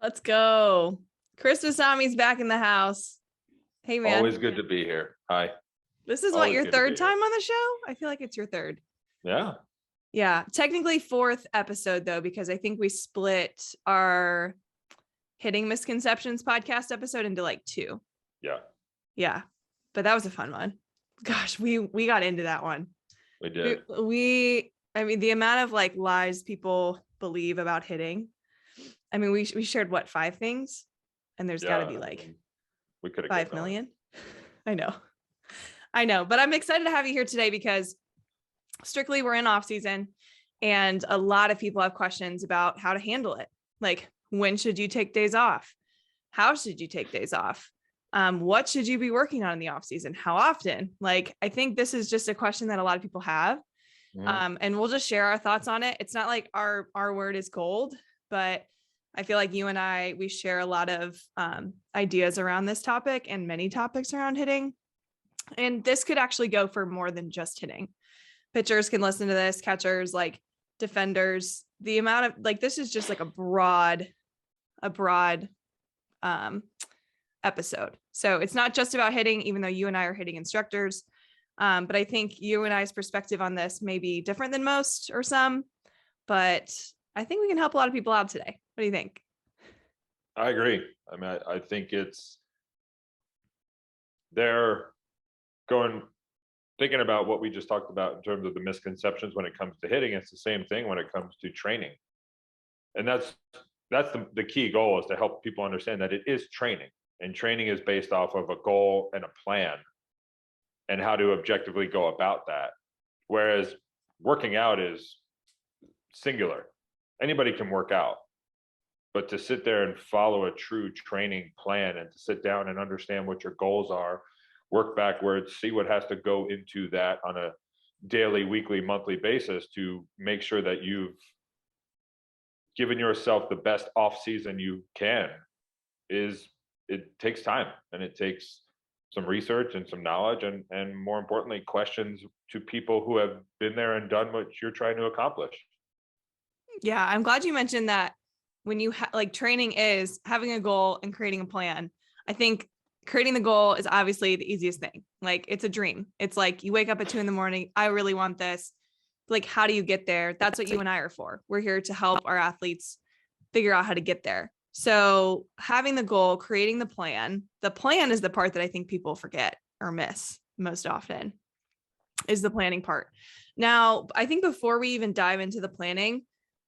Let's go. Chris Vasami's back in the house. Hey, man. Always good to be here. Hi. This is what, your third time on the show? I feel like it's your third. Yeah. Yeah. Technically fourth episode, though, because I think we split our Hitting Misconceptions podcast episode into like two. Yeah. Yeah. But that was a fun one. Gosh, we got into that one. We did. I mean, the amount of like lies people believe about hitting. I mean, we shared what, 5 things? And there's got to be like we could have 5 million. I know, but I'm excited to have you here today because strictly we're in off season and a lot of people have questions about how to handle it. Like, when should you take days off? How should you take days off? What should you be working on in the off season? How often? Like, I think this is just a question that a lot of people have. And we'll just share our thoughts on it. It's not like our word is gold, but I feel like you and we share a lot of ideas around this topic and many topics around hitting. And this could actually go for more than just hitting. Pitchers can listen to this, catchers, like defenders. The amount of like, this is just like a broad episode. So it's not just about hitting, even though you and I are hitting instructors. But I think you and I's perspective on this may be different than most or some, but I think we can help a lot of people out today. What do you think? I agree. I mean, I think they're thinking about what we just talked about in terms of the misconceptions when it comes to hitting. It's the same thing when it comes to training. And that's the key goal, is to help people understand that it is training, and training is based off of a goal and a plan and how to objectively go about that. Whereas working out is singular. Anybody can work out, but to sit there and follow a true training plan and to sit down and understand what your goals are, work backwards, see what has to go into that on a daily, weekly, monthly basis to make sure that you've given yourself the best off season you can, it takes time, and it takes some research and some knowledge and more importantly, questions to people who have been there and done what you're trying to accomplish. Yeah, I'm glad you mentioned that. When you like, training is having a goal and creating a plan. I think creating the goal is obviously the easiest thing. Like, it's a dream. It's like you wake up at 2 a.m. I really want this. Like, how do you get there? That's what you and I are for. We're here to help our athletes figure out how to get there. So having the goal, creating the plan is the part that I think people forget or miss most often, is the planning part. Now, I think before we even dive into the planning,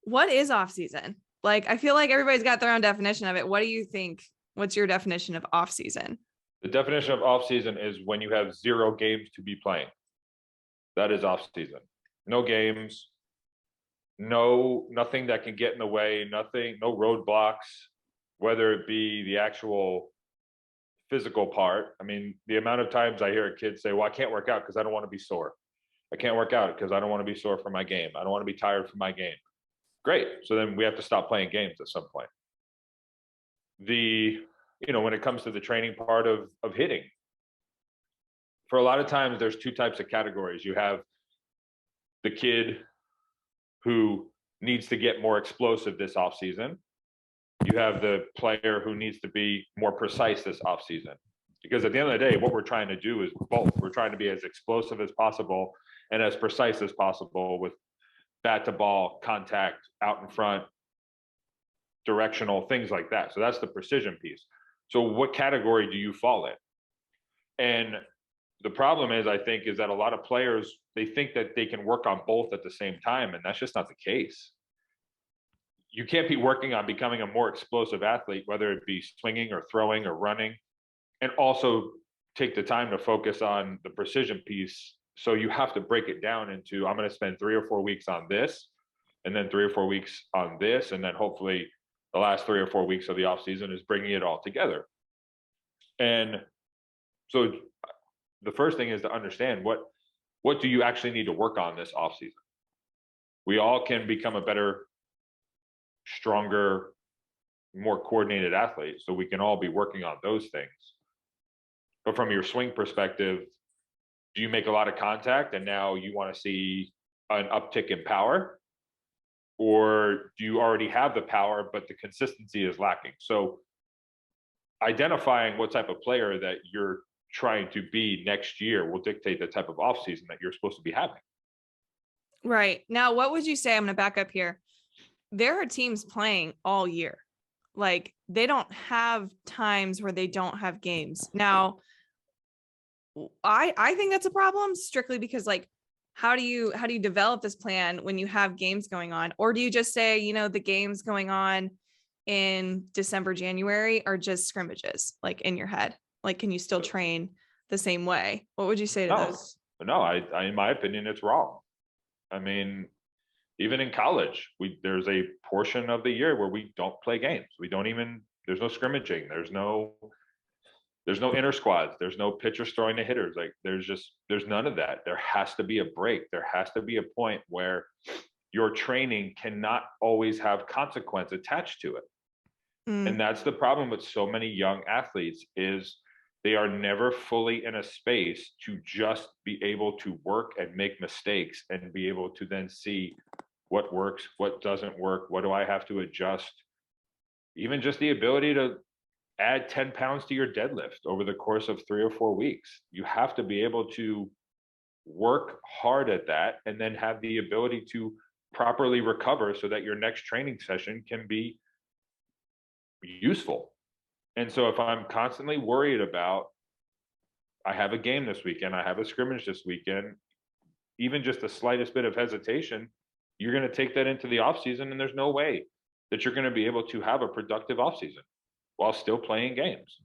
what is off season? Like, I feel like everybody's got their own definition of it. What do you think? What's your definition of off season? The definition of off season is when you have 0 games to be playing. That is off season. No games, nothing that can get in the way, nothing, no roadblocks, whether it be the actual physical part. I mean, the amount of times I hear a kid say, well, I can't work out because I don't want to be sore. I can't work out because I don't want to be sore for my game. I don't want to be tired for my game. Great. So then we have to stop playing games at some point. When it comes to the training part of hitting, for a lot of times there's 2 types of categories. You have the kid who needs to get more explosive this off season. You have the player who needs to be more precise this off season. Because at the end of the day, what we're trying to do is both. We're trying to be as explosive as possible and as precise as possible with bat to ball, contact, out in front, directional, things like that. So that's the precision piece. So what category do you fall in? And the problem is, I think, is that a lot of players, they think that they can work on both at the same time, and that's just not the case. You can't be working on becoming a more explosive athlete, whether it be swinging or throwing or running, and also take the time to focus on the precision piece. So you have to break it down into, I'm going to spend 3 or 4 weeks on this, and then 3 or 4 weeks on this, and then hopefully the last 3 or 4 weeks of the off season is bringing it all together. And so the first thing is to understand what do you actually need to work on this off season. We all can become a better, stronger, more coordinated athlete. So we can all be working on those things. But from your swing perspective, do you make a lot of contact and now you want to see an uptick in power? or do you already have the power, but the consistency is lacking? So identifying what type of player that you're trying to be next year will dictate the type of offseason that you're supposed to be having. Right. Now, what would you say? I'm going to back up here. There are teams playing all year. Like, they don't have times where they don't have games. Now, I think that's a problem, strictly because, like, how do you develop this plan when you have games going on? Or do you just say, you know, the games going on in December, January are just scrimmages, like, in your head? Like, can you still train the same way? What would you say to those? No, I in my opinion, it's wrong. I mean, even in college, there's a portion of the year where we don't play games. There's no scrimmaging. There's no inter squads. There's no pitchers throwing to hitters. Like, there's none of that. There has to be a break. There has to be a point where your training cannot always have consequence attached to it. And that's the problem with so many young athletes, is they are never fully in a space to just be able to work and make mistakes and be able to then see what works, what doesn't work, what do I have to adjust. Even just the ability to add 10 pounds to your deadlift over the course of 3 or 4 weeks. You have to be able to work hard at that and then have the ability to properly recover so that your next training session can be useful. And so if I'm constantly worried about, I have a game this weekend, I have a scrimmage this weekend, even just the slightest bit of hesitation, you're going to take that into the offseason, and there's no way that you're going to be able to have a productive offseason while still playing games.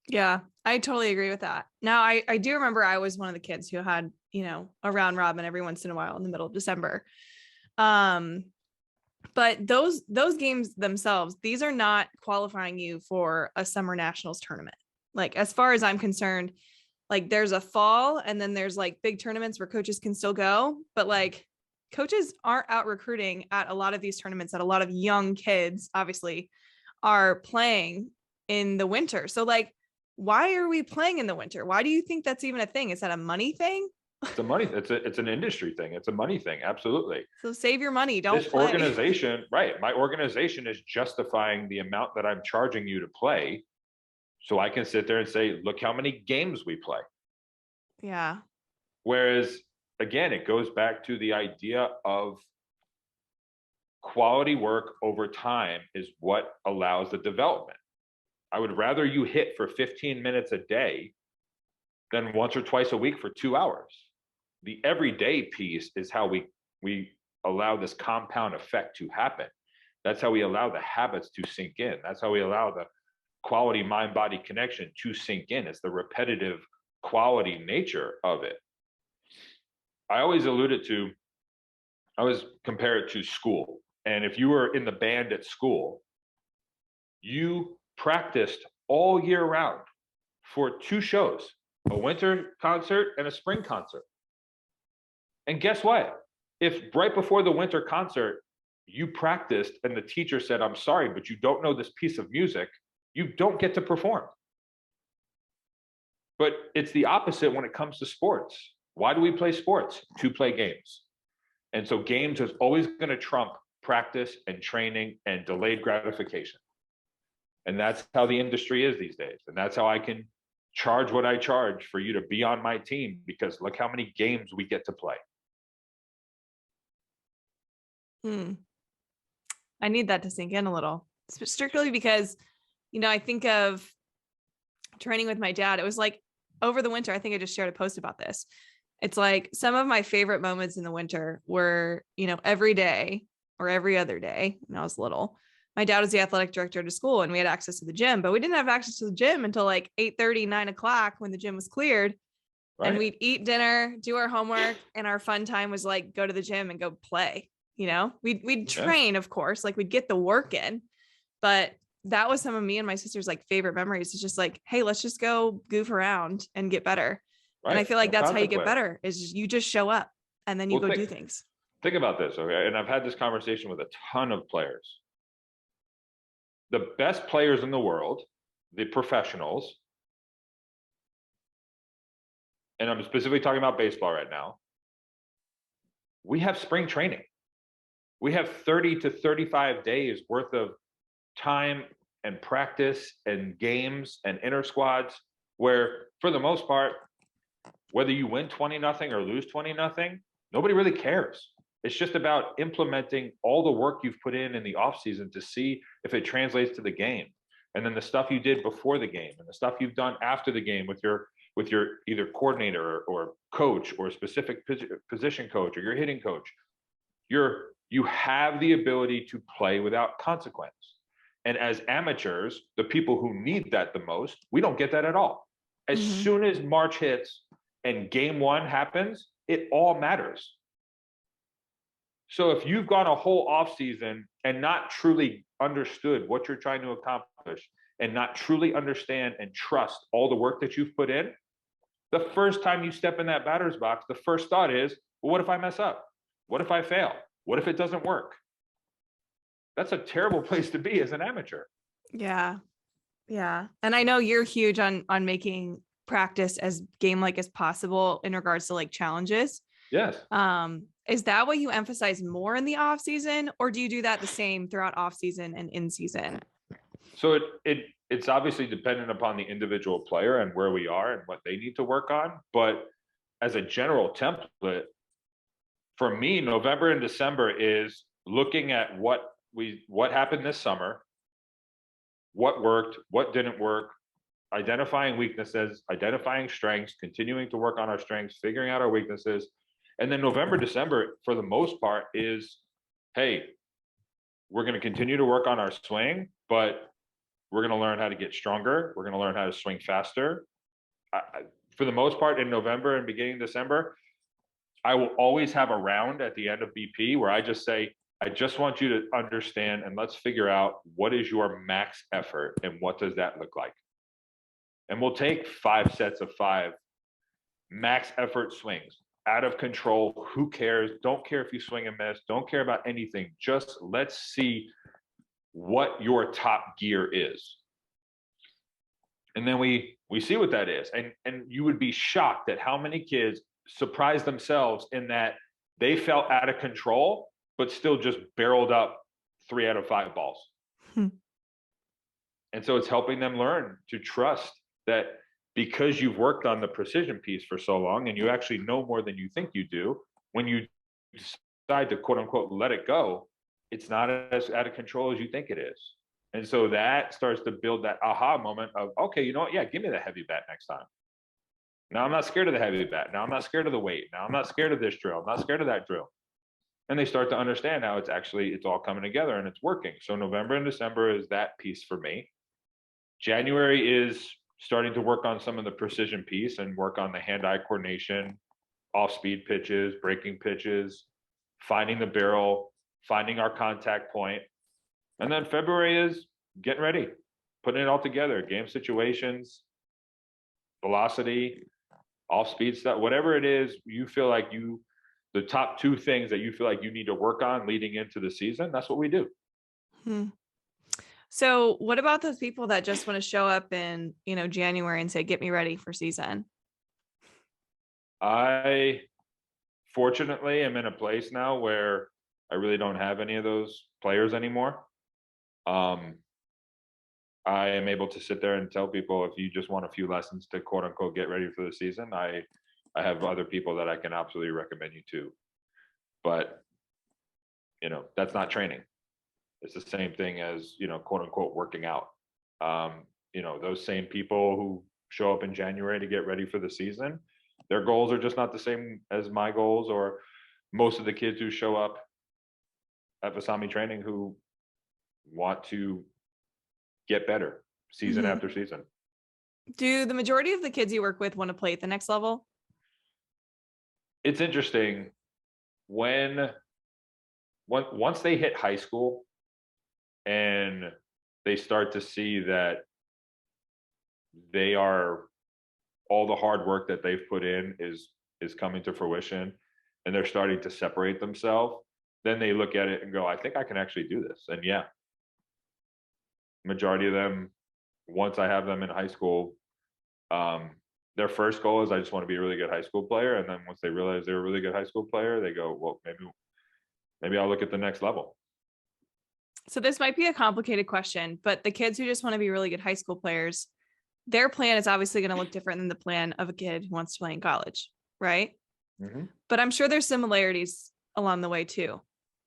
Yeah, I totally agree with that. Now, I do remember I was one of the kids who had, you know, a round robin every once in a while in the middle of December. But those games themselves, these are not qualifying you for a summer nationals tournament. Like, as far as I'm concerned, like, there's a fall and then there's like big tournaments where coaches can still go, but like, coaches aren't out recruiting at a lot of these tournaments that a lot of young kids obviously are playing in the winter. So like, why are we playing in the winter? Why do you think that's even a thing? Is that a money thing? It's an industry thing. It's a money thing. Absolutely. So save your money. Don't This play. Organization, right? My organization is justifying the amount that I'm charging you to play, so I can sit there and say, look how many games we play. Yeah. Whereas, again, it goes back to the idea of quality work over time is what allows the development. I would rather you hit for 15 minutes a day than once or twice a week for 2 hours. The everyday piece is how we allow this compound effect to happen. That's how we allow the habits to sink in. That's how we allow the quality mind-body connection to sink in. It's the repetitive quality nature of it. I always compare it to school. And if you were in the band at school, you practiced all year round for 2 shows, a winter concert and a spring concert. And guess what? If right before the winter concert, you practiced and the teacher said, I'm sorry, but you don't know this piece of music, you don't get to perform. But it's the opposite when it comes to sports. Why do we play sports? To play games. And so games is always going to trump practice and training and delayed gratification. And that's how the industry is these days. And that's how I can charge what I charge for you to be on my team, because look how many games we get to play. I need that to sink in a little, strictly because, you know, I think of training with my dad. It was like over the winter, I think I just shared a post about this. It's like some of my favorite moments in the winter were, you know, every day or every other day when I was little. My dad was the athletic director at a school and we had access to the gym, but we didn't have access to the gym until like 8:30, 9 o'clock when the gym was cleared. Right. And we'd eat dinner, do our homework, and our fun time was like go to the gym and go play. You know, we'd train, of course, like we'd get the work in, but that was some of me and my sister's like favorite memories. It's just like, hey, let's just go goof around and get better. Right. And I feel like that's how you get better, is you just show up and then you do things. Think about this, okay? And I've had this conversation with a ton of players. The best players in the world, the professionals, and I'm specifically talking about baseball right now, we have spring training. We have 30 to 35 days worth of time and practice and games and inter squads where, for the most part, whether you win 20-0 or lose 20-0, nobody really cares. It's just about implementing all the work you've put in the offseason to see if it translates to the game. And then the stuff you did before the game and the stuff you've done after the game with your either coordinator or coach or specific position coach or your hitting coach. You have the ability to play without consequence. And as amateurs, the people who need that the most, we don't get that at all. As soon as March hits and game one happens, it all matters. So if you've gone a whole offseason and not truly understood what you're trying to accomplish and not truly understand and trust all the work that you've put in, the first time you step in that batter's box, the first thought is, well, what if I mess up? What if I fail? What if it doesn't work? That's a terrible place to be as an amateur. Yeah. Yeah. And I know you're huge on making practice as game-like as possible in regards to like challenges. Yes. Is that what you emphasize more in the off season, or do you do that the same throughout off season and in season? So it's obviously dependent upon the individual player and where we are and what they need to work on. But as a general template, for me, November and December is looking at what happened this summer, what worked, what didn't work, identifying weaknesses, identifying strengths, continuing to work on our strengths, figuring out our weaknesses. And then November, December, for the most part, is, hey, we're going to continue to work on our swing, but we're going to learn how to get stronger. We're going to learn how to swing faster. For the most part, in November and beginning December, I will always have a round at the end of BP where I just say, I just want you to understand and let's figure out what is your max effort and what does that look like? And we'll take 5 sets of 5 max effort swings. Out of control, who cares? Don't care if you swing and miss, don't care about anything. Just let's see what your top gear is. And then we see what that is. And you would be shocked at how many kids surprise themselves in that they felt out of control, but still just barreled up 3 out of 5 balls. And so it's helping them learn to trust that because you've worked on the precision piece for so long and you actually know more than you think you do, when you decide to quote unquote let it go, it's not as out of control as you think it is. And so that starts to build that aha moment of, okay, you know what? Yeah, give me the heavy bat next time. Now I'm not scared of the heavy bat. Now I'm not scared of the weight. Now I'm not scared of this drill. I'm not scared of that drill. And they start to understand how it's all coming together and it's working. So November and December is that piece for me. January is starting to work on some of the precision piece and work on the hand-eye coordination, off-speed pitches, breaking pitches, finding the barrel, finding our contact point. And then February is getting ready, putting it all together, game situations, velocity, off-speed stuff, whatever it is you feel like the top 2 things that you feel like you need to work on leading into the season, that's what we do. So what about those people that just want to show up in, January and say, get me ready for season? I fortunately am in a place now where I really don't have any of those players anymore. I am able to sit there and tell people, if you just want a few lessons to quote unquote get ready for the season, I have other people that I can absolutely recommend you to. But, that's not training. It's the same thing as, quote unquote working out. Those same people who show up in January to get ready for the season, their goals are just not the same as my goals or most of the kids who show up at Vasami training who want to get better season after season. Do the majority of the kids you work with want to play at the next level? It's interesting once they hit high school and they start to see that all the hard work that they've put in is coming to fruition and they're starting to separate themselves, then they look at it and go, I think I can actually do this. And yeah, majority of them, once I have them in high school, their first goal is I just want to be a really good high school player. And then once they realize they're a really good high school player, they go, well, maybe I'll look at the next level. So this might be a complicated question, but the kids who just want to be really good high school players, their plan is obviously going to look different than the plan of a kid who wants to play in college, right? Mm-hmm. But I'm sure there's similarities along the way too.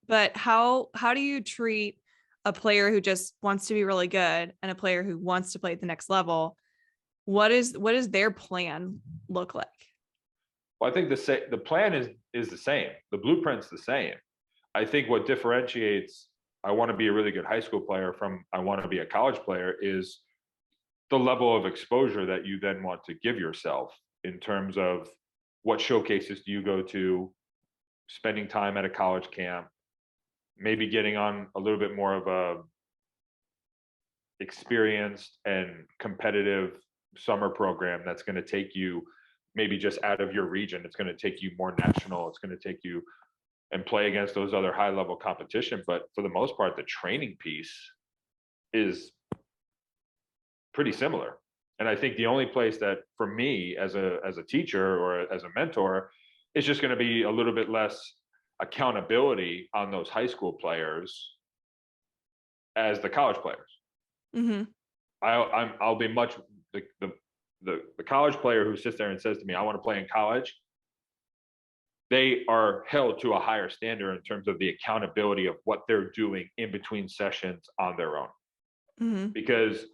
But how do you treat a player who just wants to be really good and a player who wants to play at the next level? What does their plan look like? Well, I think the plan is the same. The blueprint's the same. I think what differentiates I want to be a really good high school player from I want to be a college player is the level of exposure that you then want to give yourself in terms of what showcases do you go to, spending time at a college camp, maybe getting on a little bit more of a experienced and competitive summer program that's going to take you maybe just out of your region. It's going to take you more national. It's going to take you and play against those other high level competition. But for the most part, the training piece is pretty similar. And I think the only place that for me as a teacher or as a mentor, is just going to be a little bit less accountability on those high school players as the college players. Mm-hmm. I'll be much the college player who sits there and says to me, I want to play in college. They are held to a higher standard in terms of the accountability of what they're doing in between sessions on their own. Mm-hmm. Because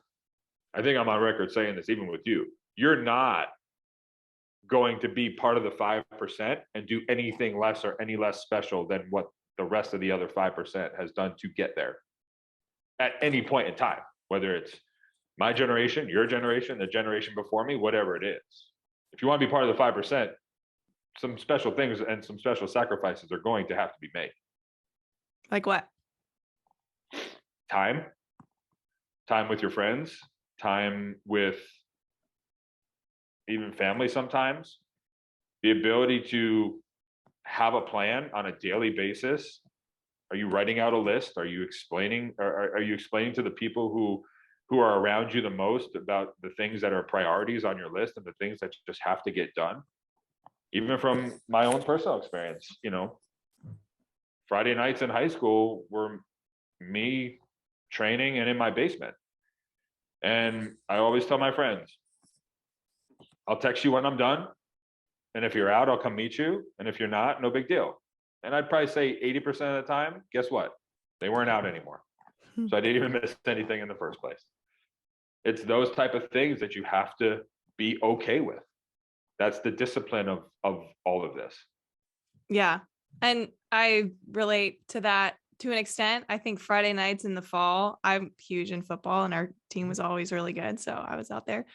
I think I'm on record saying this, even with you, you're not going to be part of the 5% and do anything less or any less special than what the rest of the other 5% has done to get there at any point in time, whether it's my generation, your generation, the generation before me, whatever it is. If you want to be part of the 5%, some special things and some special sacrifices are going to have to be made. Like what? Time with your friends, time with even family sometimes, the ability to have a plan on a daily basis. Are you writing out a list? Are you explaining, or are you explaining to the people who are around you the most about the things that are priorities on your list and the things that just have to get done? Even from my own personal experience, Friday nights in high school were me training and in my basement. And I always tell my friends, I'll text you when I'm done. And if you're out, I'll come meet you. And if you're not, no big deal. And I'd probably say 80% of the time, guess what? They weren't out anymore. So I didn't even miss anything in the first place. It's those type of things that you have to be okay with. That's the discipline of all of this. Yeah. And I relate to that to an extent. I think Friday nights in the fall, I'm huge in football and our team was always really good. So I was out there.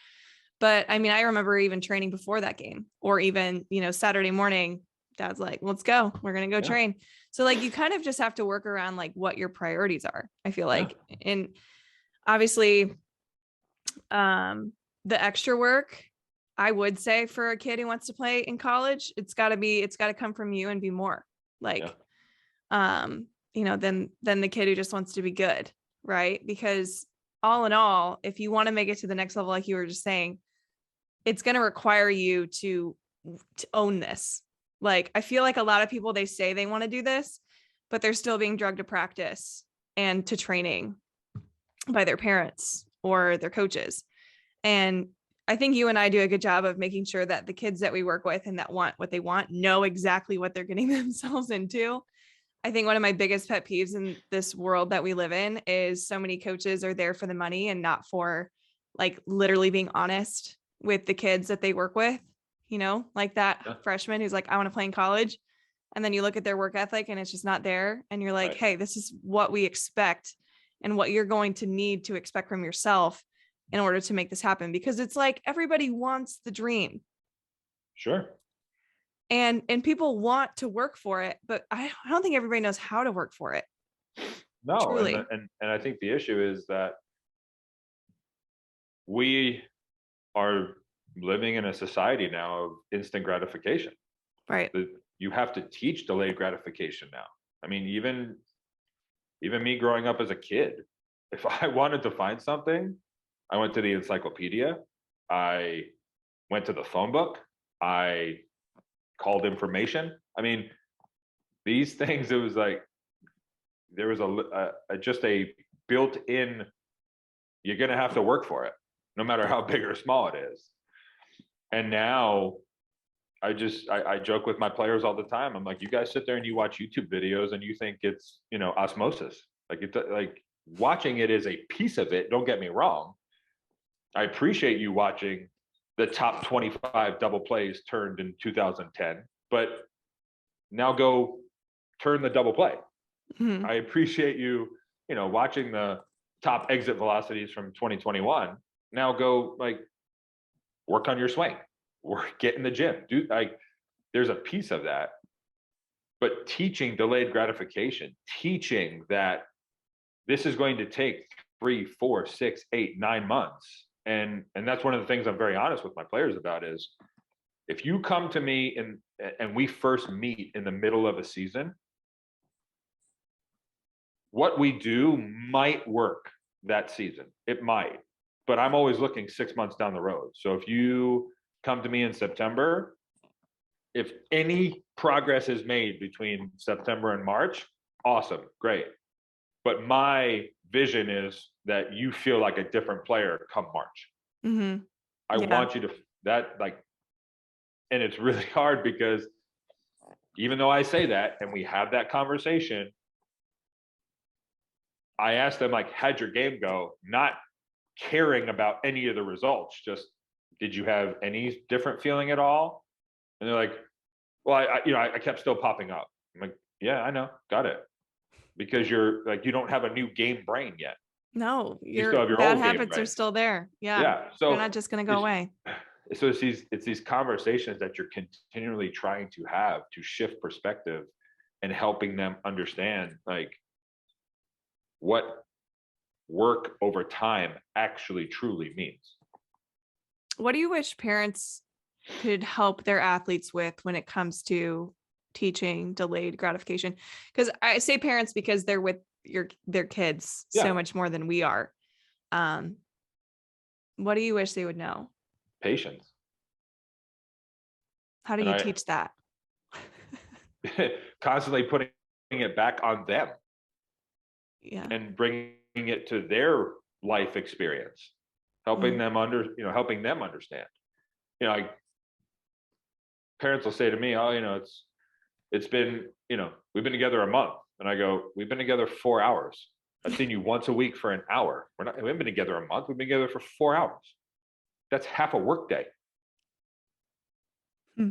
But I mean, I remember even training before that game, or even, Saturday morning, Dad's like, let's go. We're going to go train. So like, you kind of just have to work around like what your priorities are, I feel like. And obviously, the extra work, I would say for a kid who wants to play in college, it's got to come from you and be more like, than the kid who just wants to be good. Right. Because all in all, if you want to make it to the next level, like you were just saying, it's going to require you to own this. Like, I feel like a lot of people, they say they want to do this, but they're still being drugged to practice and to training by their parents or their coaches. And I think you and I do a good job of making sure that the kids that we work with and that want what they want know exactly what they're getting themselves into. I think one of my biggest pet peeves in this world that we live in is so many coaches are there for the money and not for like literally being honest with the kids that they work with, like that freshman who's like, I want to play in college. And then you look at their work ethic and it's just not there. And you're like, hey, this is what we expect and what you're going to need to expect from yourself in order to make this happen. Because it's like, everybody wants the dream. Sure. And people want to work for it, but I don't think everybody knows how to work for it. No. Truly. And I think the issue is that we are living in a society now of instant gratification. Right. You have to teach delayed gratification now. I mean, even me growing up as a kid, if I wanted to find something, I went to the encyclopedia, I went to the phone book, I called information. I mean, these things, it was like, there was just a built-in, you're going to have to work for it, no matter how big or small it is. And now I joke with my players all the time. I'm like, you guys sit there and you watch YouTube videos and you think it's, osmosis. Like watching it is a piece of it. Don't get me wrong. I appreciate you watching the top 25 double plays turned in 2010, but now go turn the double play. Mm-hmm. I appreciate you, watching the top exit velocities from 2021. Now go work on your swing, or get in the gym. There's a piece of that, but teaching delayed gratification, teaching that this is going to take 3, 4, 6, 8, 9 months. And that's one of the things I'm very honest with my players about is, if you come to me and we first meet in the middle of a season, what we do might work that season. It might, but I'm always looking 6 months down the road. So if you come to me in September, if any progress is made between September and March, awesome, great. But my vision is that you feel like a different player come March. Mm-hmm. I want you to and it's really hard because even though I say that and we have that conversation, I ask them, how'd your game go? Not caring about any of the results. Just, did you have any different feeling at all? And they're like, well, I kept still popping up. I'm like, yeah, I know. Got it. Because you're you don't have a new game brain yet. No, you still have your bad old habits game are still there. Yeah. Yeah. So they're not just going to go away. So it's these conversations that you're continually trying to have to shift perspective and helping them understand what work over time actually truly means. What do you wish parents could help their athletes with when it comes to teaching delayed gratification? Because I say parents because they're with their kids so much more than we are. What do you wish they would know? Patience. How do you teach that? Constantly putting it back on them. Yeah. And bringing it to their life experience, helping them helping them understand. Parents will say to me, "Oh, it's been, we've been together a month," and I go, "We've been together 4 hours. I've seen you once a week for an hour. We haven't been together a month. We've been together for 4 hours. That's half a work day."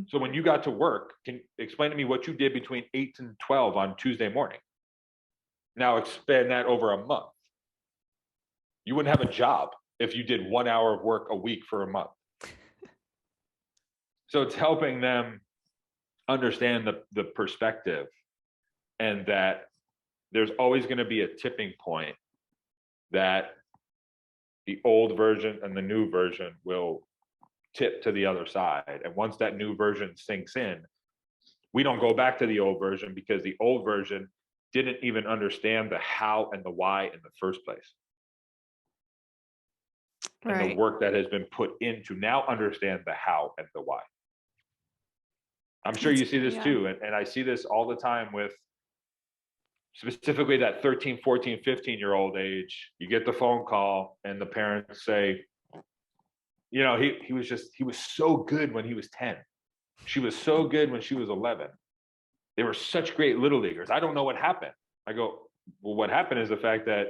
So when you got to work, can you explain to me what you did between 8 and 12 on Tuesday morning? Now expand that over a month. You wouldn't have a job if you did 1 hour of work a week for a month. So it's helping them understand the perspective, and that there's always going to be a tipping point that the old version and the new version will tip to the other side. And once that new version sinks in, we don't go back to the old version because the old version didn't even understand the how and the why in the first place. Right. And the work that has been put in to now understand the how and the why. I'm sure you see this too. And I see this all the time with specifically that 13, 14, 15-year-old age. You get the phone call and the parents say, he was so good when he was 10. She was so good when she was 11. They were such great little leaguers. I don't know what happened. I go, well, what happened is the fact that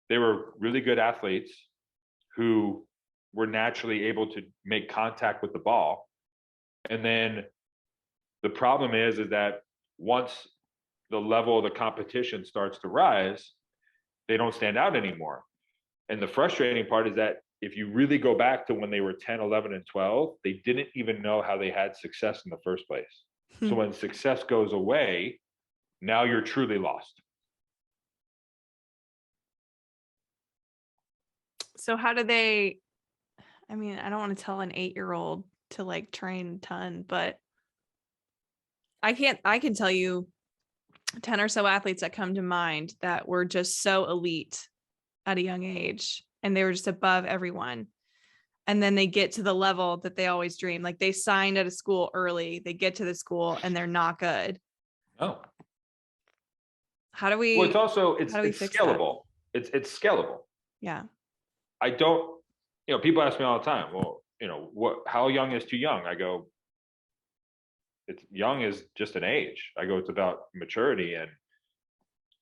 they were really good athletes who were naturally able to make contact with the ball. And then the problem is that once the level of the competition starts to rise, they don't stand out anymore. And the frustrating part is that if you really go back to when they were 10, 11, and 12, they didn't even know how they had success in the first place. So when success goes away, now you're truly lost. So how do they, I don't want to tell an 8-year-old to train a ton, but I can tell you 10 or so athletes that come to mind that were just so elite at a young age, and they were just above everyone. And then they get to the level that they always dream. They signed at a school early, they get to the school and they're not good. Oh. How do we? Well, it's also how do we it's fix scalable. It's scalable. that? I don't, people ask me all the time, well, how young is too young? I go, it's young is just an age. I go, it's about maturity and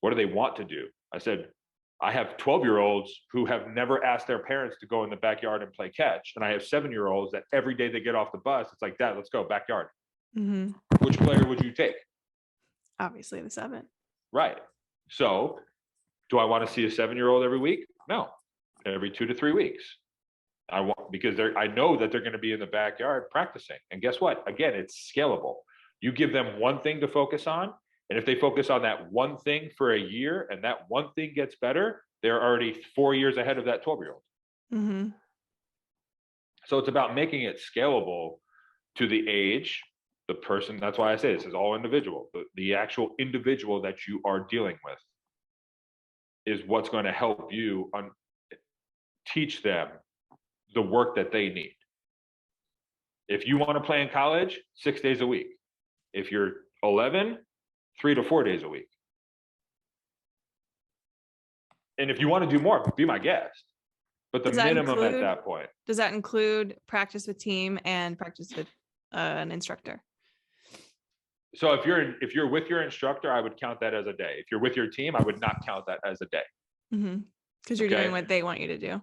what do they want to do? I said, I have 12-year-olds who have never asked their parents to go in the backyard and play catch. And I have 7-year-olds that every day they get off the bus, it's like, Dad, let's go backyard. Mm-hmm. Which player would you take? Obviously the 7. Right. So do I want to see a 7-year-old every week? No. Every 2 to 3 weeks. Because I know that they're going to be in the backyard practicing. And guess what? Again, it's scalable. You give them one thing to focus on. And if they focus on that one thing for a year and that one thing gets better, they're already 4 years ahead of that 12-year-old. Mm-hmm. So it's about making it scalable to the age, the person. That's why I say this is all individual. The actual individual that you are dealing with is what's going to help you teach them the work that they need. If you want to play in college, 6 days a week. If you're 11, 3 to 4 days a week. And if you want to do more, be my guest. But the minimum at that point. Does that include practice with team and practice with an instructor? So if you're with your instructor, I would count that as a day. If you're with your team, I would not count that as a day. Mm-hmm. Because you're doing what they want you to do.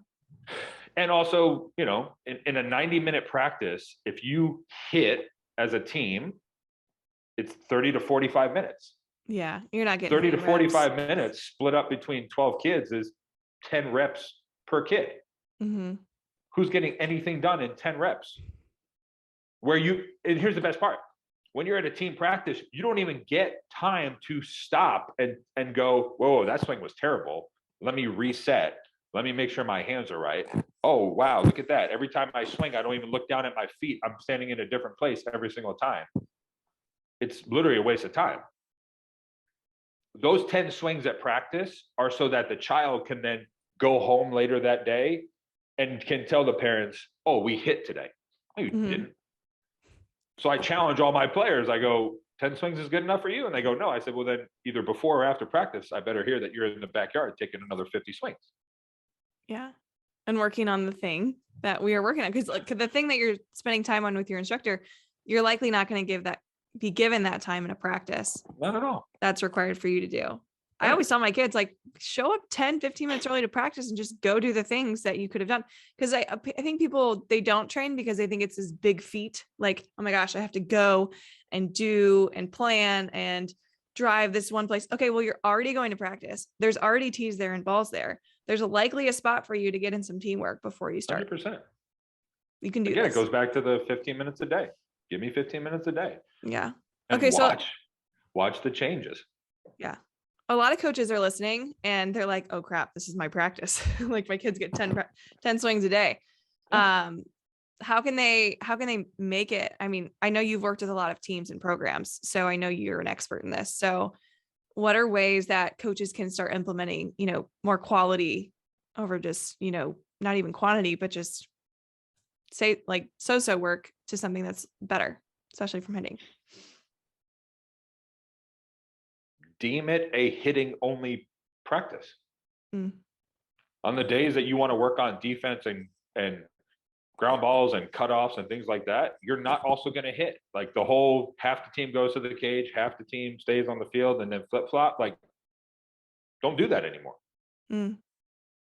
And also, in a 90-minute practice, if you hit as a team, it's 30 to 45 minutes. Yeah, you're not getting 30 to 45 minutes split up between 12 kids is 10 reps per kid. Mm-hmm. Who's getting anything done in 10 reps? And here's the best part. When you're at a team practice, you don't even get time to stop and go, whoa, that swing was terrible. Let me reset. Let me make sure my hands are right. Oh, wow, look at that. Every time I swing, I don't even look down at my feet. I'm standing in a different place every single time. It's literally a waste of time. Those 10 swings at practice are so that the child can then go home later that day and can tell the parents, oh, we hit today. No, you didn't. So I challenge all my players. I go, 10 swings is good enough for you? And they go, no. I said, well, then either before or after practice, I better hear that you're in the backyard taking another 50 swings. Yeah. And working on the thing that we are working on. Because the thing that you're spending time on with your instructor, you're likely not going to be given that time in a practice. Not at all. That's required for you to do. Right. I always tell my kids, show up 10, 15 minutes early to practice and just go do the things that you could have done. Because I think people, they don't train because they think it's this big feat. Like, oh my gosh, I have to go and do and plan and drive this one place. Okay, well, you're already going to practice. There's already tees there and balls there. There's likely a spot for you to get in some teamwork before you start. 100%. You can do Again, this. it goes back to the 15 minutes a day. Give me 15 minutes a day. Yeah. And Okay. watch the changes. Yeah. A lot of coaches are listening and they're like, oh crap, this is my practice. Like my kids get 10 swings a day. Yeah. How can they make it? I mean, I know you've worked with a lot of teams and programs, so I know you're an expert in this. So what are ways that coaches can start implementing, more quality over just, not even quantity, but just say like so work to something that's better, especially from hitting? Deem it a hitting only practice. Mm. On the days that you want to work on defense and ground balls and cutoffs and things like that, you're not also going to hit. Like the whole half the team goes to the cage, half the team stays on the field and then flip flop. Like, don't do that anymore. Mm.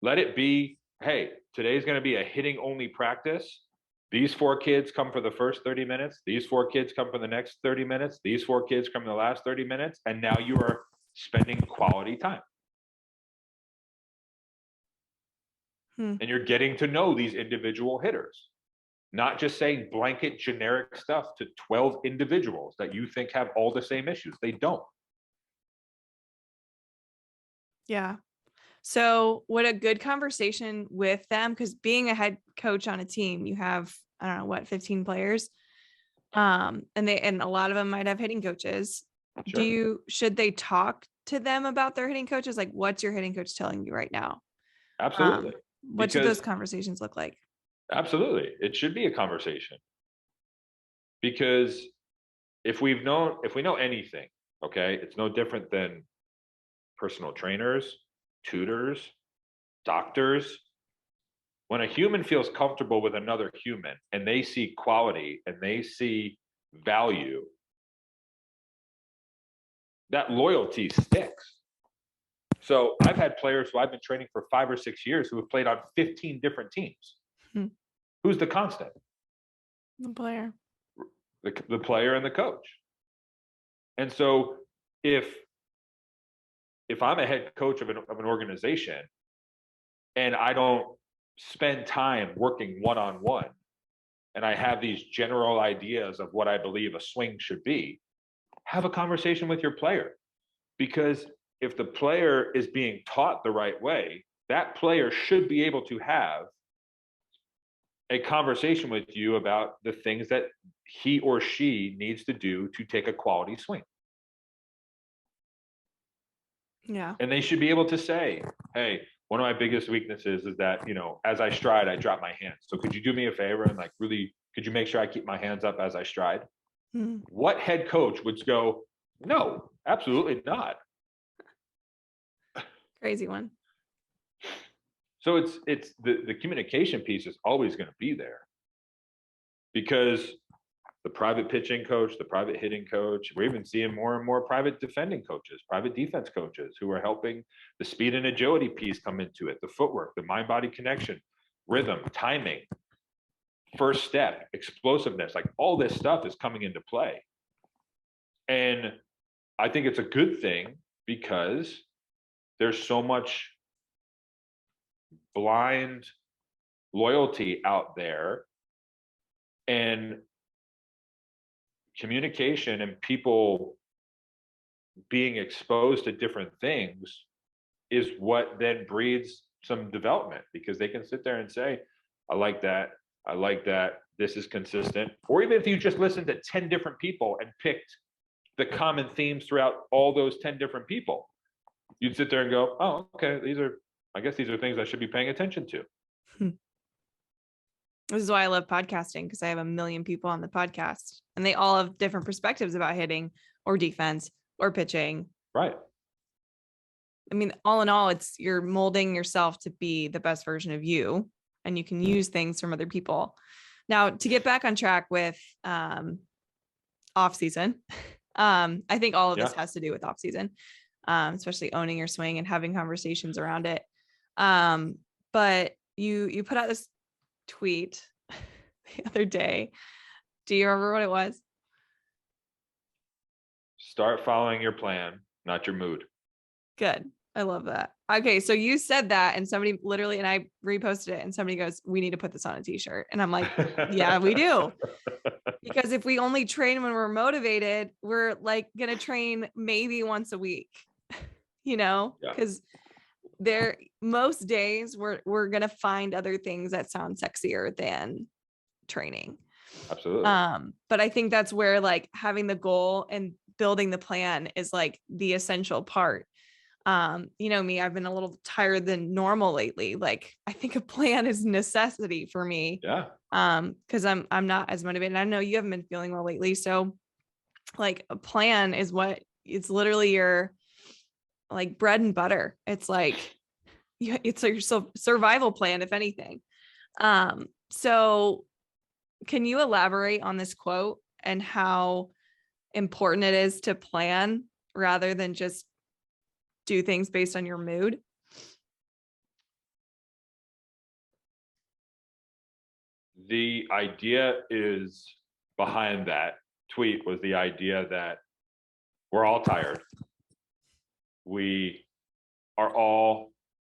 Let it be, hey, today's going to be a hitting only practice. These 4 kids come for the first 30 minutes. These 4 kids come for the next 30 minutes. These 4 kids come in the last 30 minutes. And now you are spending quality time. And you're getting to know these individual hitters, not just saying blanket generic stuff to 12 individuals that you think have all the same issues. They don't. Yeah. So would a good conversation with them, because being a head coach on a team, you have, I don't know, 15 players. And a lot of them might have hitting coaches. Sure. Should they talk to them about their hitting coaches? Like, what's your hitting coach telling you right now? Absolutely. What should those conversations look like? Absolutely. It should be a conversation. Because if we know anything, okay, it's no different than personal trainers, tutors, doctors. When a human feels comfortable with another human and they see quality and they see value, that loyalty sticks. So I've had players who I've been training for 5 or 6 years who have played on 15 different teams. Who's the constant? The player. The player and the coach. And so if I'm a head coach of an organization and I don't spend time working one-on-one and I have these general ideas of what I believe a swing should be, have a conversation with your player. Because if the player is being taught the right way, that player should be able to have a conversation with you about the things that he or she needs to do to take a quality swing. Yeah. And they should be able to say, hey, one of my biggest weaknesses is that, as I stride, I drop my hands. So could you do me a favor and really, could you make sure I keep my hands up as I stride? What head coach would go, no, absolutely not. Crazy one. So it's the communication piece is always going to be there, because the private pitching coach, the private hitting coach, we're even seeing more and more private defending coaches, private defense coaches who are helping the speed and agility piece come into it, the footwork, the mind-body connection, rhythm, timing, first step, explosiveness, like all this stuff is coming into play. And I think it's a good thing because there's so much blind loyalty out there, and communication and people being exposed to different things is what then breeds some development, because they can sit there and say, I like that, this is consistent. Or even if you just listen to 10 different people and picked the common themes throughout all those 10 different people, you'd sit there and go, oh, okay, I guess these are things I should be paying attention to. This is why I love podcasting, because I have a million people on the podcast and they all have different perspectives about hitting or defense or pitching. Right. I mean, all in all, you're molding yourself to be the best version of you, and you can use things from other people. Now, to get back on track with off season, I think all of this has to do with off season, especially owning your swing and having conversations around it. But you put out this tweet the other day. Do you remember what it was? Start following your plan, not your mood. Good. I love that. Okay. So you said that, and somebody literally, and I reposted it, and somebody goes, we need to put this on a t-shirt. And I'm like, yeah, we do. Because if we only train when we're motivated, we're like going to train maybe once a week, because most days we're going to find other things that sound sexier than training. Absolutely. But I think that's where having the goal and building the plan is the essential part. Me, I've been a little tired than normal lately. I think a plan is necessity for me. Yeah. Cause I'm not as motivated. I know you haven't been feeling well lately. So a plan is it's literally your bread and butter. It's it's your survival plan, if anything. So can you elaborate on this quote and how important it is to plan rather than just do things based on your mood? The idea is behind that tweet was the idea that we're all tired. We are all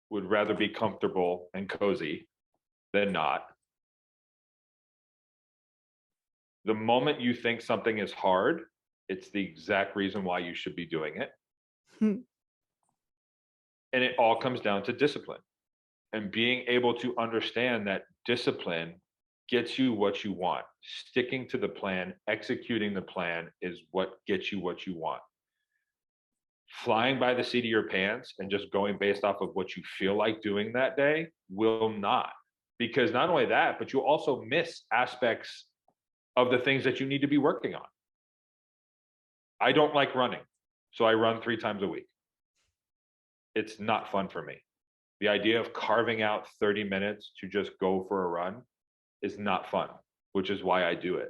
would rather be comfortable and cozy than not. The moment you think something is hard, it's the exact reason why you should be doing it. And it all comes down to discipline and being able to understand that discipline gets you what you want. Sticking to the plan, executing the plan is what gets you what you want. Flying by the seat of your pants and just going based off of what you feel like doing that day will not. Because not only that, but you'll also miss aspects of the things that you need to be working on. I don't like running, so I run 3 times a week. it's not fun for me. The idea of carving out 30 minutes to just go for a run is not fun, which is why I do it.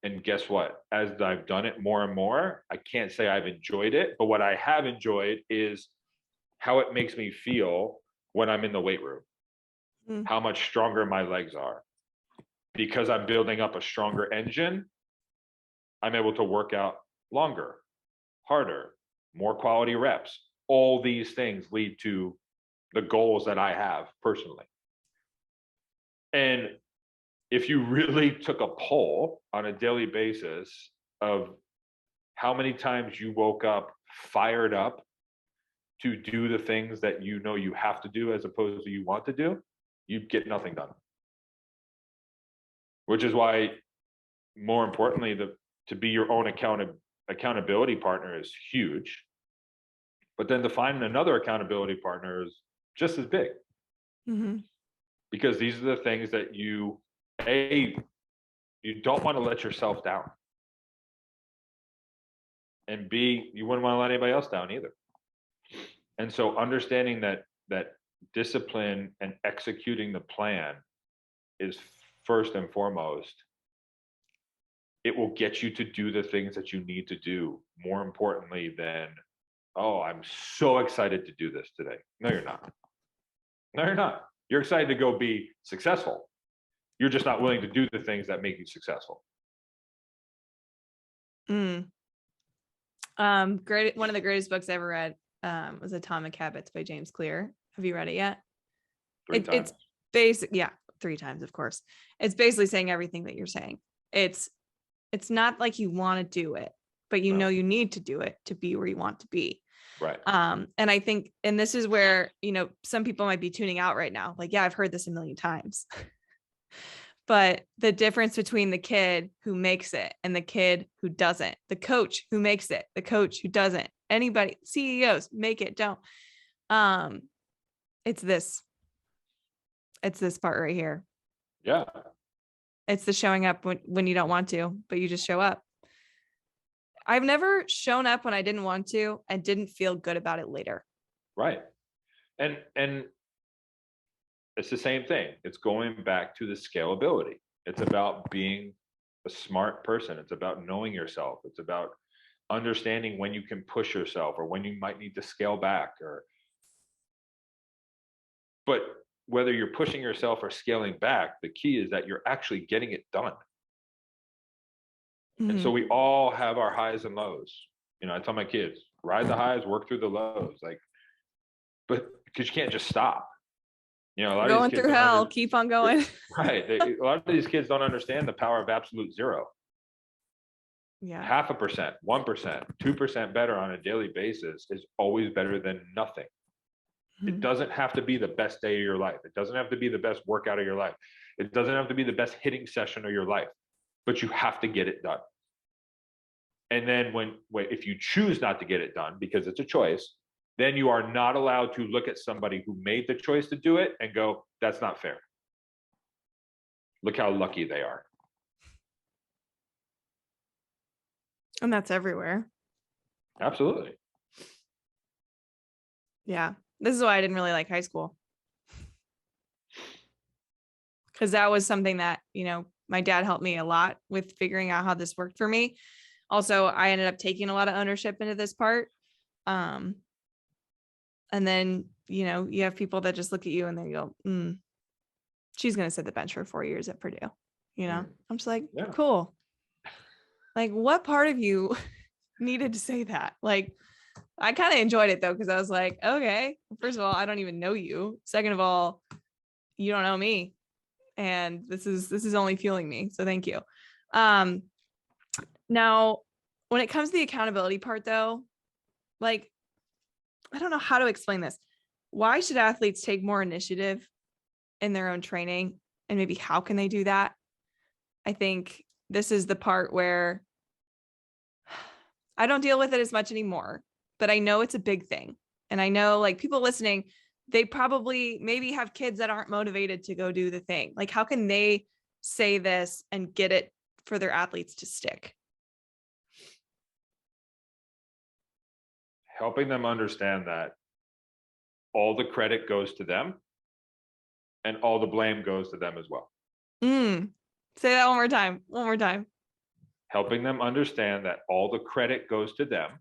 And guess what? As I've done it more and more, I can't say I've enjoyed it, but what I have enjoyed is how it makes me feel when I'm in the weight room, how much stronger my legs are. Because I'm building up a stronger engine, I'm able to work out longer, harder, more quality reps. All these things lead to the goals that I have personally. And if you really took a poll on a daily basis of how many times you woke up fired up to do the things that you know you have to do as opposed to you want to do, you'd get nothing done. Which is why, more importantly, to be your own accountability partner is huge. But then to find another accountability partner is just as big. Mm-hmm. Because these are the things that you don't want to let yourself down. And B, you wouldn't want to let anybody else down either. And so understanding that discipline and executing the plan is first and foremost, it will get you to do the things that you need to do more importantly than, oh, I'm so excited to do this today. No, you're not. No, you're not. You're excited to go be successful. You're just not willing to do the things that make you successful. Great. One of the greatest books I ever read was Atomic Habits by James Clear. Have you read it yet? It's basic. Yeah. 3 times, of course. It's basically saying everything that you're saying. It's not like you want to do it, but you know you need to do it to be where you want to be. Right. And I think, and this is where, some people might be tuning out right now. Like, yeah, I've heard this a million times. But the difference between the kid who makes it and the kid who doesn't, the coach who makes it, the coach who doesn't, anybody, CEOs make it, don't. It's this part right here. Yeah. It's the showing up when you don't want to, but you just show up. I've never shown up when I didn't want to and didn't feel good about it later. Right. And it's the same thing. It's going back to the scalability. It's about being a smart person. It's about knowing yourself. It's about understanding when you can push yourself or when you might need to scale back but whether you're pushing yourself or scaling back, the key is that you're actually getting it done. Mm-hmm. And so we all have our highs and lows. I tell my kids, ride the highs, work through the lows. But because you can't just stop. A lot going of these kids through hell, keep on going. Right. A lot of these kids don't understand the power of absolute zero. Yeah. 0.5%, 1%, 2% better on a daily basis is always better than nothing. Mm-hmm. It doesn't have to be the best day of your life. It doesn't have to be the best workout of your life. It doesn't have to be the best hitting session of your life, but you have to get it done. And then if you choose not to get it done because it's a choice, then you are not allowed to look at somebody who made the choice to do it and go, that's not fair. Look how lucky they are. And that's everywhere. Absolutely. Yeah. This is why I didn't really like high school. Because that was something that, my dad helped me a lot with figuring out how this worked for me. Also, I ended up taking a lot of ownership into this part. And then, you have people that just look at you and they go, she's going to sit the bench for 4 years at Purdue. I'm just like, yeah. Cool. Like, what part of you needed to say that? Like, I kind of enjoyed it though, because I was like, okay, first of all, I don't even know you. Second of all, you don't know me. And this is only fueling me. So thank you. Now, when it comes to the accountability part though, like, I don't know how to explain this. Why should athletes take more initiative in their own training? And maybe how can they do that? I think this is the part where I don't deal with it as much anymore, but I know it's a big thing. And I know like people listening, they probably maybe have kids that aren't motivated to go do the thing. Like, how can they say this and get it for their athletes to stick? Helping them understand that all the credit goes to them and all the blame goes to them as well. Say that one more time. One more time. Helping them understand that all the credit goes to them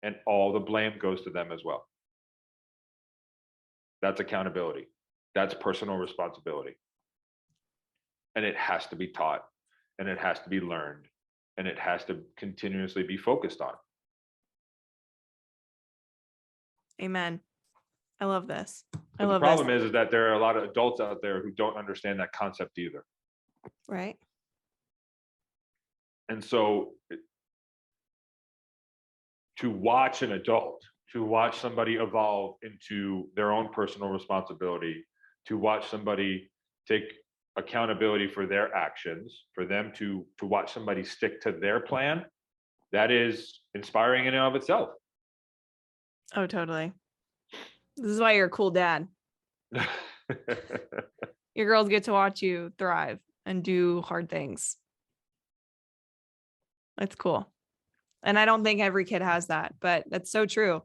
and all the blame goes to them as well. That's accountability. That's personal responsibility. And it has to be taught, and it has to be learned, and it has to continuously be focused on. Amen. I love this. But the problem is that there are a lot of adults out there who don't understand that concept either. Right. And so to watch an adult, to watch somebody evolve into their own personal responsibility, to watch somebody take accountability for their actions, for them to watch somebody stick to their plan, that is inspiring in and of itself. Oh, totally. This is why you're a cool dad. Your girls get to watch you thrive and do hard things. That's cool. And I don't think every kid has that, but that's so true.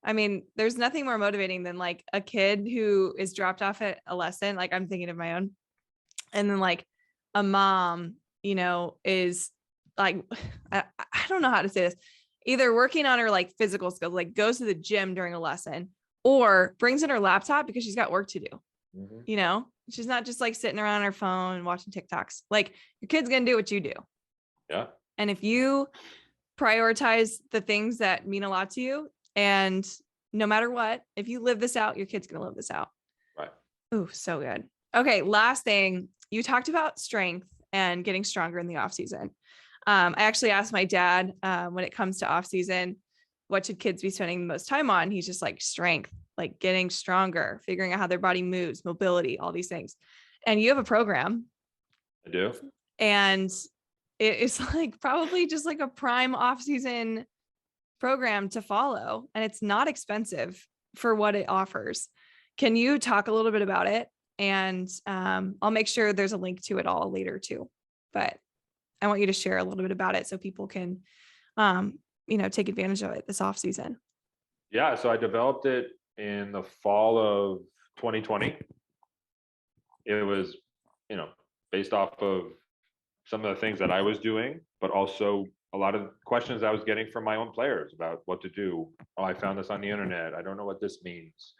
I mean, there's nothing more motivating than like a kid who is dropped off at a lesson. Like I'm thinking of my own. And then like a mom, is like, I don't know how to say this, either working on her like physical skills, like goes to the gym during a lesson or brings in her laptop because she's got work to do. Mm-hmm. She's not just like sitting around her phone watching TikToks. Like your kid's going to do what you do. Yeah. And if you prioritize the things that mean a lot to you, and no matter what, if you live this out, your kid's going to live this out. Right. Ooh, so good. Okay. Last thing, you talked about strength and getting stronger in the off season. I actually asked my dad, when it comes to off season, what should kids be spending the most time on? He's just like strength, like getting stronger, figuring out how their body moves, mobility, all these things. And you have a program. I do. And it's like probably just like a prime off season program to follow. And it's not expensive for what it offers. Can you talk a little bit about it? And I'll make sure there's a link to it all later too. But I want you to share a little bit about it so people can, take advantage of it this off season. Yeah. So I developed it in the fall of 2020. It was, based off of some of the things that I was doing, but also a lot of questions I was getting from my own players about what to do. Oh, I found this on the internet. I don't know what this means.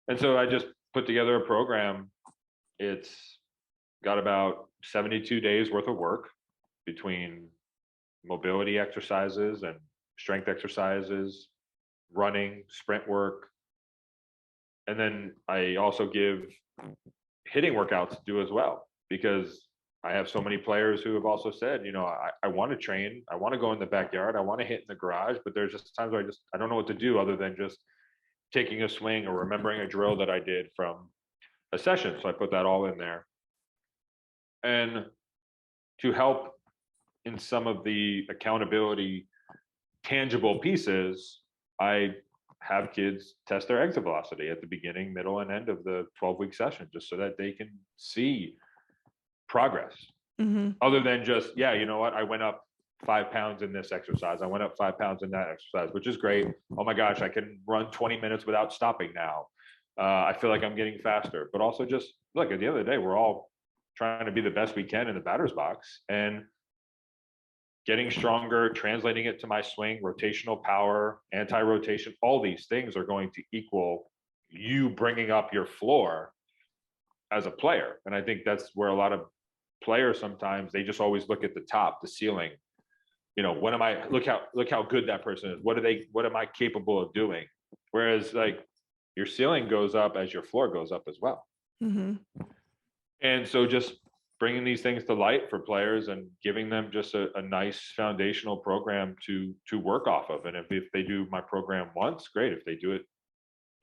And so I just put together a program. It's got about 72 days worth of work between mobility exercises and strength exercises, running, sprint work. And then I also give hitting workouts to do as well, because I have so many players who have also said, I want to train, I want to go in the backyard, I want to hit in the garage, but there's just times where I don't know what to do other than just taking a swing or remembering a drill that I did from a session. So I put that all in there. And to help in some of the accountability, tangible pieces, I have kids test their exit velocity at the beginning, middle, and end of the 12-week session, just so that they can see progress. Mm-hmm. Other than just, I went up 5 pounds in this exercise. I went up 5 pounds in that exercise, which is great. Oh my gosh, I can run 20 minutes without stopping now. I feel like I'm getting faster, but also just look, at the end of the day, we're all trying to be the best we can in the batter's box, and getting stronger, translating it to my swing, rotational power, anti-rotation, all these things are going to equal you bringing up your floor as a player. And I think that's where a lot of players, sometimes they just always look at the top, the ceiling. What am I, look how good that person is. What am I capable of doing? Whereas like your ceiling goes up as your floor goes up as well. Mm-hmm. And so just bringing these things to light for players and giving them just a nice foundational program to work off of. And if they do my program once, great. If they do it,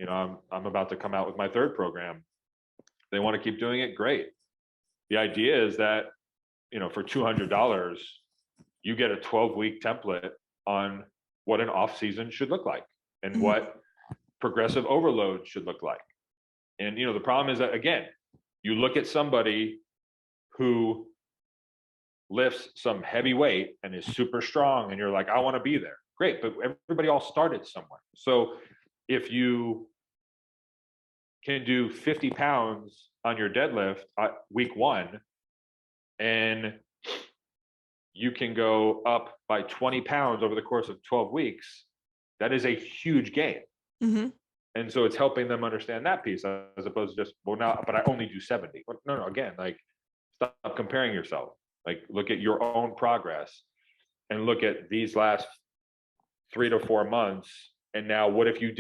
I'm about to come out with my third program. They want to keep doing it, great. The idea is that, for $200, you get a 12-week template on what an off season should look like and mm-hmm. what progressive overload should look like. And, the problem is that, again, you look at somebody who lifts some heavy weight and is super strong, and you're like, I want to be there. Great, but everybody all started somewhere. So if you can do 50 pounds on your deadlift week 1, and you can go up by 20 pounds over the course of 12 weeks, that is a huge gain. Mm-hmm. And so it's helping them understand that piece as opposed to just, well, now, but I only do 70. No, again, like, stop comparing yourself. Like, look at your own progress and look at these last 3 to 4 months. And now what if you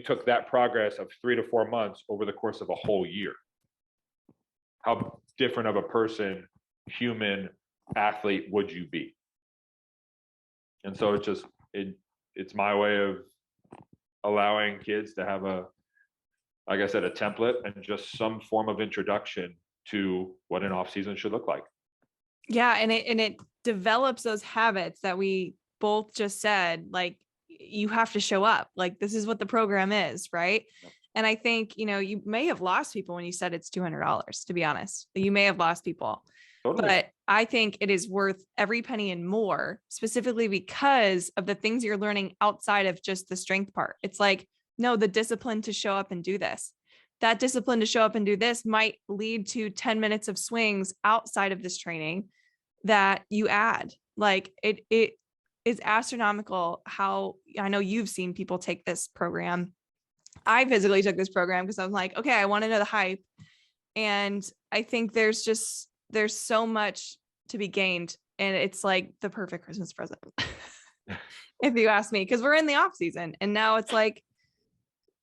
took that progress of 3 to 4 months over the course of a whole year? How different of a person, human, athlete would you be? And so it's my way of allowing kids to have like I said, a template and just some form of introduction to what an off season should look like. Yeah. And it develops those habits that we both just said, like, you have to show up. Like, this is what the program is. Right. Yep. And I think, you may have lost people when you said it's $200, to be honest. You may have lost people. Totally. But I think it is worth every penny and more, specifically because of the things you're learning outside of just the strength part. It's like, no, the discipline to show up and do this. That discipline to show up and do this might lead to 10 minutes of swings outside of this training that you add. Like, it is astronomical how I know you've seen people take this program. I physically took this program because I was like, okay, I want to know the hype. And I think there's so much to be gained. And it's like the perfect Christmas present, if you ask me, because we're in the off season and now it's like,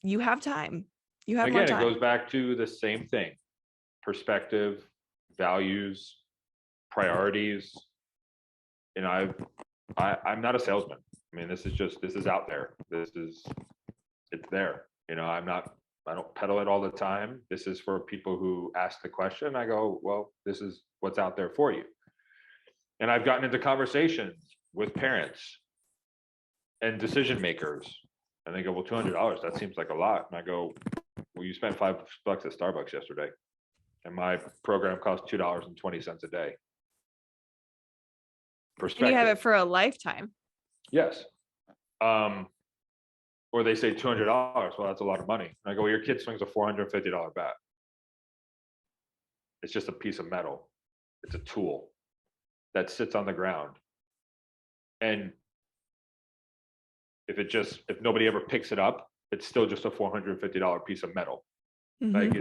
you have time. You have more time. It goes back to the same thing: perspective, values, priorities. I'm not a salesman. I mean, this is out there. It's there. I don't peddle it all the time. This is for people who ask the question. I go, well, this is what's out there for you. And I've gotten into conversations with parents and decision makers, and they go, well, $200, that seems like a lot. And I go, well, you spent $5 at Starbucks yesterday, and my program costs $2.20 a day. Perspective. And you have it for a lifetime. Yes. Or they say $200. Well, that's a lot of money. And I go, well, your kid swings a $450 bat. It's just a piece of metal. It's a tool that sits on the ground. And if nobody ever picks it up, it's still just a $450 piece of metal. Mm-hmm. Like,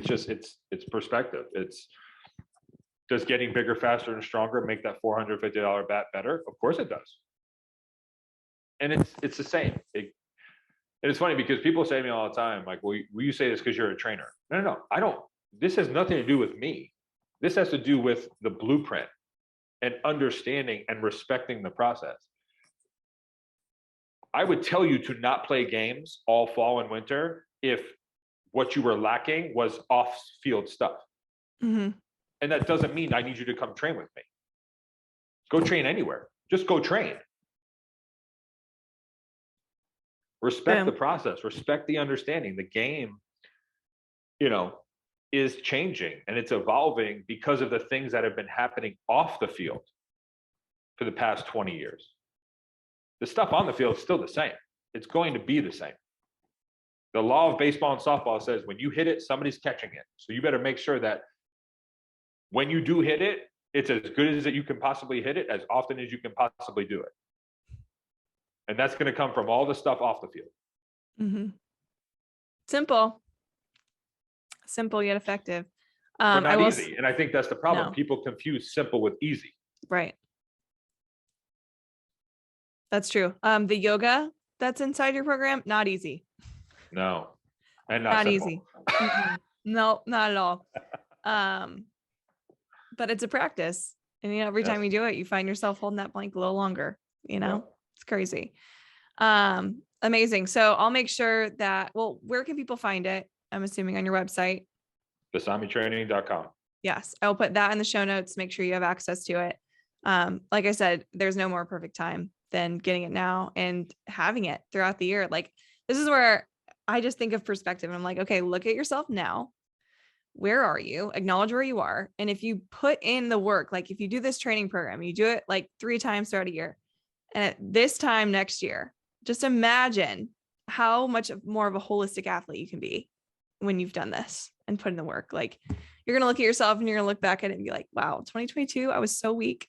it's perspective. Does getting bigger, faster, and stronger make that $450 bat better? Of course it does. And it's the same. And it's funny because people say to me all the time, like, well, will you say this because you're a trainer? No, I don't. This has nothing to do with me. This has to do with the blueprint and understanding and respecting the process. I would tell you to not play games all fall and winter if what you were lacking was off-field stuff. Mm-hmm. And that doesn't mean I need you to come train with me. Go train anywhere. Just go train. Respect the process, respect the understanding. The game, is changing and it's evolving because of the things that have been happening off the field for the past 20 years. The stuff on the field is still the same. It's going to be the same. The law of baseball and softball says when you hit it, somebody's catching it. So you better make sure that when you do hit it, it's as good as that you can possibly hit it as often as you can possibly do it. And that's going to come from all the stuff off the field. Mm-hmm. Simple yet effective. But not easy. And I think that's the problem. No. People confuse simple with easy. Right. That's true. The yoga that's inside your program, not easy. No. And not easy. No, not at all. But it's a practice. And every time you do it, you find yourself holding that plank a little longer. It's crazy. Amazing. So I'll make sure that, where can people find it? I'm assuming on your website. VasamiTraining.com. Yes. I'll put that in the show notes. Make sure you have access to it. Like I said, there's no more perfect time than getting it now and having it throughout the year. Like, this is where I just think of perspective. And I'm like, okay, look at yourself now. Where are you? Acknowledge where you are. And if you put in the work, like if you do this training program, you do it like 3 times throughout a year. And at this time next year, just imagine how much more of a holistic athlete you can be when you've done this and put in the work. Like, you're going to look at yourself and you're going to look back at it and be like, wow, 2022, I was so weak.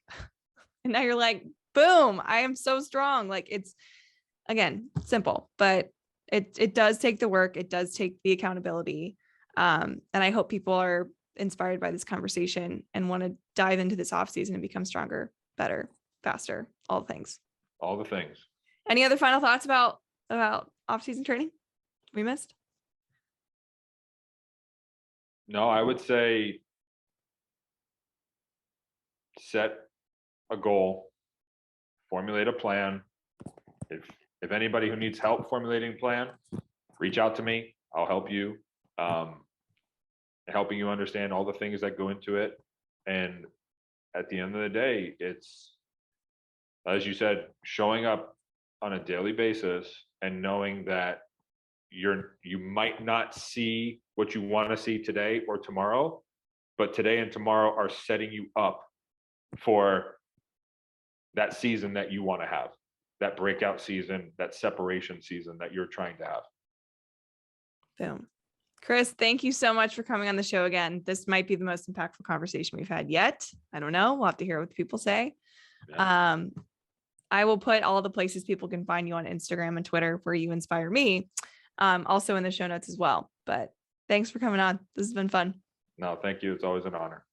And now you're like, boom, I am so strong. Like, it's, again, simple, but it does take the work. It does take the accountability. And I hope people are inspired by this conversation and want to dive into this off season and become stronger, better, faster, all the things. All the things. Any other final thoughts about off season training we missed? No, I would say set a goal, formulate a plan. If anybody who needs help formulating a plan, reach out to me. I'll help you. Helping you understand all the things that go into it. And at the end of the day, it's, as you said, showing up on a daily basis and knowing that you might not see what you want to see today or tomorrow, but today and tomorrow are setting you up for that season that you want to have, that breakout season, that separation season that you're trying to have. Boom. Chris, thank you so much for coming on the show again. This might be the most impactful conversation we've had yet. I don't know. We'll have to hear what people say. Yeah. I will put all the places people can find you on Instagram and Twitter where you inspire me, also in the show notes as well. But thanks for coming on. This has been fun. No, thank you. It's always an honor.